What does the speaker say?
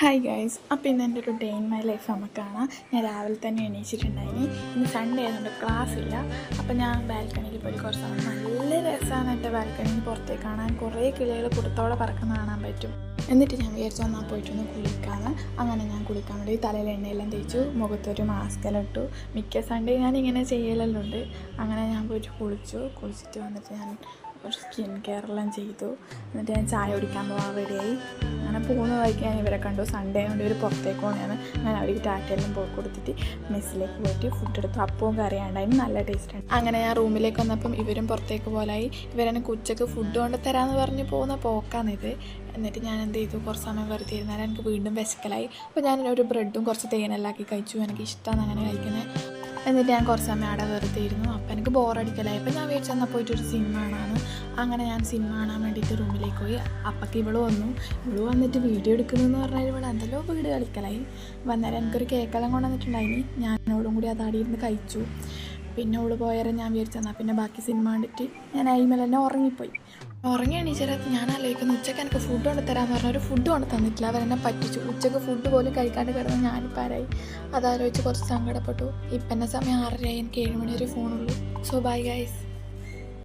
Hi guys, അപ്പോൾ ഇന്ന് എൻ്റെ ഒരു ഡേ ഇൻ മൈ ലൈഫ് നമുക്ക് കാണാം. ഞാൻ രാവിലെ തന്നെ എണീച്ചിട്ടുണ്ടായിന്. ഇന്ന് സൺഡേ ആയതുകൊണ്ട് ക്ലാസ് ഇല്ല. അപ്പോൾ ഞാൻ ബാൽക്കണിയിൽ പോയി കുറച്ച് സമയം. നല്ല രസമാണ് എൻ്റെ ബാൽക്കണിയിൽ പുറത്തേക്ക് കാണാൻ. കുറേ കിളികൾ കുടത്തോടെ പറക്കുന്ന കാണാൻ പറ്റും. എന്നിട്ട് ഞാൻ വിചാരിച്ചു എന്നാൽ പോയിട്ടൊന്ന് കുളിക്കാമെന്ന്. അങ്ങനെ ഞാൻ കുളിക്കാൻ വേണ്ടി തലയിൽ എണ്ണയെല്ലാം തേച്ചു, മുഖത്തൊരു മാസ്കെല്ലാം ഇട്ടു. മിക്ക സൺഡേ ഞാൻ ഇങ്ങനെ ചെയ്യലെല്ലാം ഉണ്ട്. അങ്ങനെ ഞാൻ പോയിട്ട് കുളിച്ചിട്ട് വന്നിട്ട് ഞാൻ ഒരു സ്കിൻ കെയറെല്ലാം ചെയ്തു. എന്നിട്ട് ഞാൻ ചായ കുടിക്കാൻ പോകാൻ റെഡിയായി. അങ്ങനെ പോകുന്ന വഴിക്ക് ഞാൻ ഇവരെ കണ്ടു. സൺഡേ കൊണ്ട് ഇവർ പുറത്തേക്ക് പോകുന്നതാണ്. ഞാൻ അവർക്ക് ടാറ്റയെല്ലാം പോയി കൊടുത്തിട്ട് മെസ്സിലേക്ക് പോയിട്ട് ഫുഡ് എടുത്തു. അപ്പവും കറിയാണ്ടായിരുന്നു, നല്ല ടേസ്റ്റാണ്. അങ്ങനെ ഞാൻ റൂമിലേക്ക് വന്നപ്പം ഇവരും പുറത്തേക്ക് പോലായി. ഇവരെന്നെ ഉച്ചക്ക് ഫുഡ് കൊണ്ട് തരാമെന്ന് പറഞ്ഞ് പോകുന്ന പോക്കാണിത്. എന്നിട്ട് ഞാൻ എന്ത് ചെയ്തു, കുറച്ച് സമയം വെറുതെ ഇരുന്നാൽ എനിക്ക് വീണ്ടും വിശക്കലായി. അപ്പോൾ ഞാൻ ഒരു ബ്രെഡും കുറച്ച് തേനെല്ലാം ആക്കി കഴിച്ചു. എനിക്ക് ഇഷ്ടമാണ് അങ്ങനെ കഴിക്കുന്നത്. എന്നിട്ട് ഞാൻ കുറച്ച് സമയം അവിടെ വെറുതെ ഇരുന്നു. അപ്പോൾ എനിക്ക് ബോറടിക്കലായി. അപ്പോൾ ഞാൻ വിചാരിച്ചു എന്നാൽ പോയിട്ടൊരു സിനിമ കാണാമെന്ന്. അങ്ങനെ ഞാൻ സിനിമ കാണാൻ വേണ്ടിയിട്ട് റൂമിലേക്ക് പോയി. അപ്പൊക്ക് ഇവള് വന്നിട്ട് വീഡിയോ എടുക്കുന്നതെന്ന് പറഞ്ഞാൽ ഇവിടെ എന്തെല്ലോ വീഡിയോ കളിക്കലായി. വന്നേരം എനിക്കൊരു കേക്കെല്ലാം കൊണ്ടുവന്നിട്ടുണ്ടായിനി. ഞാൻ അവളും കൂടി അത് ആടിയിരുന്ന് കഴിച്ചു. പിന്നെ അവള് പോയാലും ഞാൻ വിചാരിച്ചെന്നാൽ പിന്നെ ബാക്കി സിനിമ കണ്ടിട്ട് ഞാൻ അയിമേൽ തന്നെ ഉറങ്ങി എണീച്ചേരത്ത് ഞാൻ ആലോചിക്കുന്നു, ഉച്ചയ്ക്ക് എനിക്ക് ഫുഡ് കൊണ്ട് തരാമെന്ന് പറഞ്ഞാൽ ഒരു ഫുഡ് കൊണ്ട് തന്നിട്ടില്ല. അവരെന്നെ പറ്റിച്ചു. ഉച്ചയ്ക്ക് ഫുഡ് പോലും കഴിക്കാണ്ട് കിടന്ന് ഞാനിപ്പോൾ ആരായി. അതാലോചിച്ച് കുറച്ച് സങ്കടപ്പെട്ടു. ഇപ്പം എന്നെ സമയം 6:30, എനിക്ക് 7 മണി വരെ ഫോണുള്ളൂ. So bye guys.